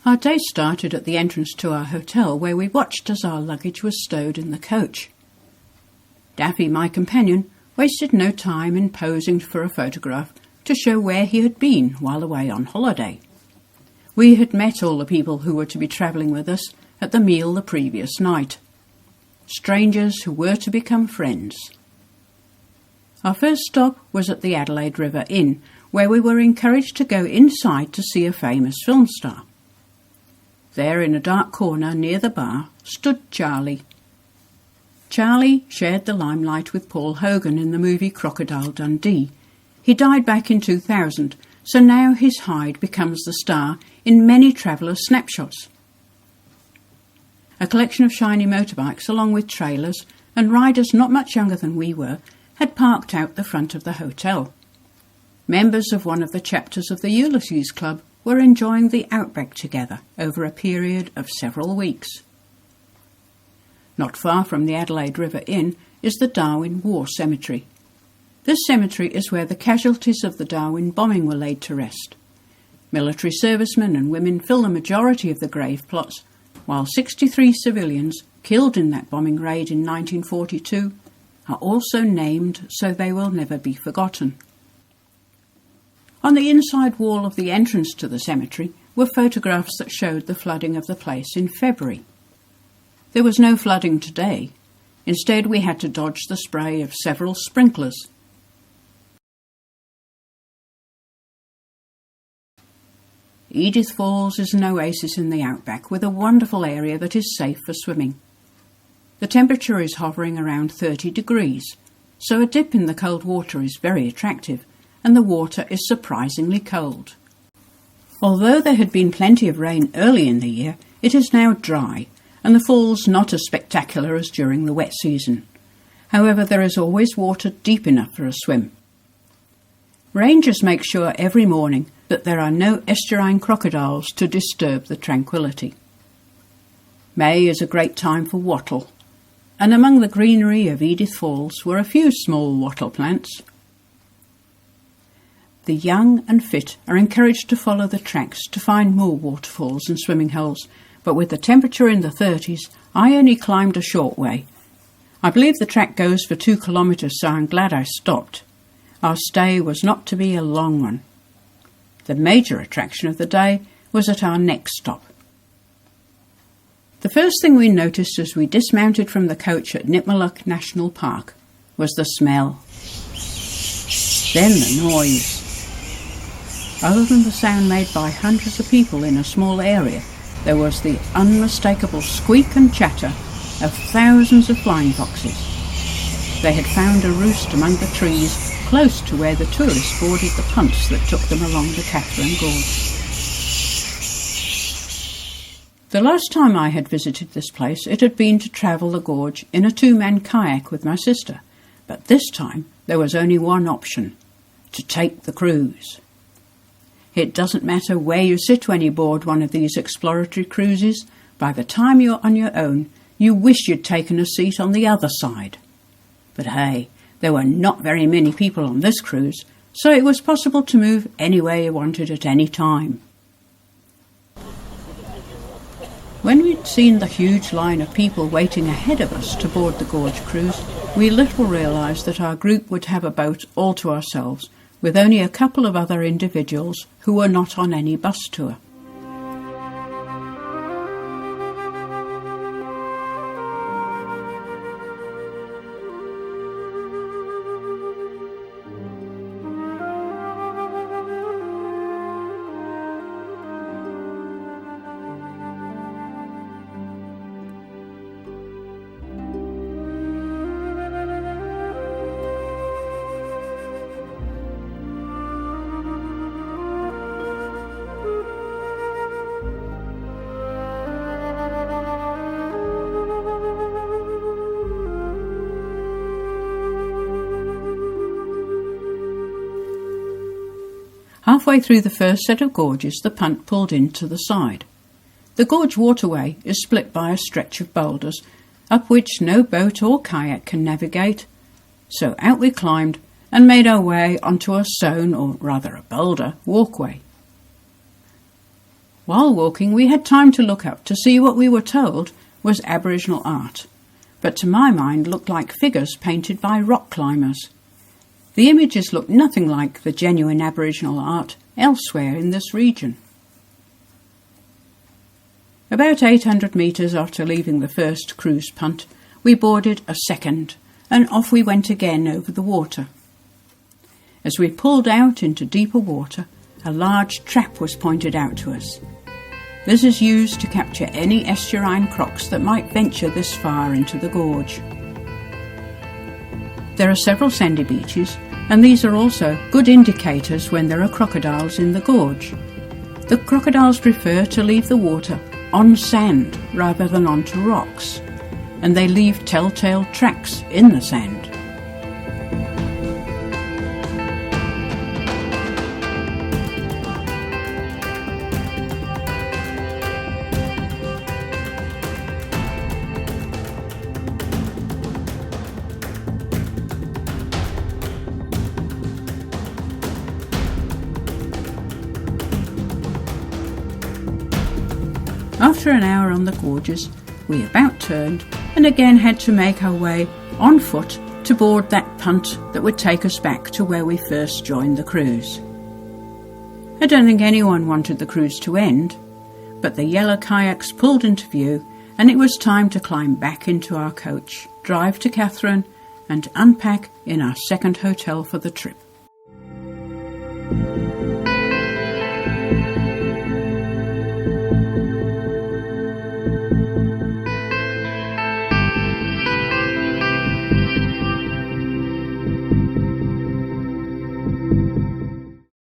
Our day started at the entrance to our hotel, where we watched as our luggage was stowed in the coach. Daffy, my companion, wasted no time in posing for a photograph to show where he had been while away on holiday. We had met all the people who were to be travelling with us at the meal the previous night. Strangers who were to become friends. Our first stop was at the Adelaide River Inn, where we were encouraged to go inside to see a famous film star. There, in a dark corner near the bar, stood Charlie. Charlie shared the limelight with Paul Hogan in the movie Crocodile Dundee. He died back in 2000, so now his hide becomes the star in many traveller snapshots. A collection of shiny motorbikes, along with trailers and riders not much younger than we were, had parked out the front of the hotel. Members of one of the chapters of the Ulysses Club were enjoying the Outback together over a period of several weeks. Not far from the Adelaide River Inn is the Darwin War Cemetery. This cemetery is where the casualties of the Darwin bombing were laid to rest. Military servicemen and women fill the majority of the grave plots, while 63 civilians killed in that bombing raid in 1942 are also named so they will never be forgotten. On the inside wall of the entrance to the cemetery were photographs that showed the flooding of the place in February. There was no flooding today. Instead, we had to dodge the spray of several sprinklers. Edith Falls is an oasis in the outback with a wonderful area that is safe for swimming. The temperature is hovering around 30 degrees, so a dip in the cold water is very attractive, and the water is surprisingly cold. Although there had been plenty of rain early in the year, it is now dry, and the falls not as spectacular as during the wet season. However, there is always water deep enough for a swim. Rangers make sure every morning that there are no estuarine crocodiles to disturb the tranquility. May is a great time for wattle, and among the greenery of Edith Falls were a few small wattle plants. The young and fit are encouraged to follow the tracks to find more waterfalls and swimming holes, but with the temperature in the 30s, I only climbed a short way. I believe the track goes for 2 kilometres, so I'm glad I stopped. Our stay was not to be a long one. The major attraction of the day was at our next stop. The first thing we noticed as we dismounted from the coach at Nipmuc National Park was the smell. Then the noise. Other than the sound made by hundreds of people in a small area, there was the unmistakable squeak and chatter of thousands of flying foxes. They had found a roost among the trees close to where the tourists boarded the punts that took them along the Katherine Gorge. The last time I had visited this place, it had been to travel the gorge in a 2-man kayak with my sister, but this time there was only one option: to take the cruise. It doesn't matter where you sit when you board one of these exploratory cruises. By the time you're on your own, you wish you'd taken a seat on the other side. But hey, there were not very many people on this cruise, so it was possible to move anywhere you wanted at any time. When we'd seen the huge line of people waiting ahead of us to board the Gorge cruise, we little realised that our group would have a boat all to ourselves, with only a couple of other individuals who were not on any bus tour. Halfway through the first set of gorges, the punt pulled in to the side. The gorge waterway is split by a stretch of boulders, up which no boat or kayak can navigate. So out we climbed and made our way onto a stone, or rather a boulder, walkway. While walking, we had time to look up to see what we were told was Aboriginal art, but to my mind looked like figures painted by rock climbers. The images looked nothing like the genuine Aboriginal art elsewhere in this region. About 800 metres after leaving the first cruise punt, we boarded a second, and off we went again over the water. As we pulled out into deeper water, a large trap was pointed out to us. This is used to capture any estuarine crocs that might venture this far into the gorge. There are several sandy beaches, and these are also good indicators when there are crocodiles in the gorge. The crocodiles prefer to leave the water on sand rather than onto rocks, and they leave telltale tracks in the sand. After an hour on the gorges, we about turned and again had to make our way on foot to board that punt that would take us back to where we first joined the cruise. I don't think anyone wanted the cruise to end, but the yellow kayaks pulled into view and it was time to climb back into our coach, drive to Katherine and unpack in our second hotel for the trip.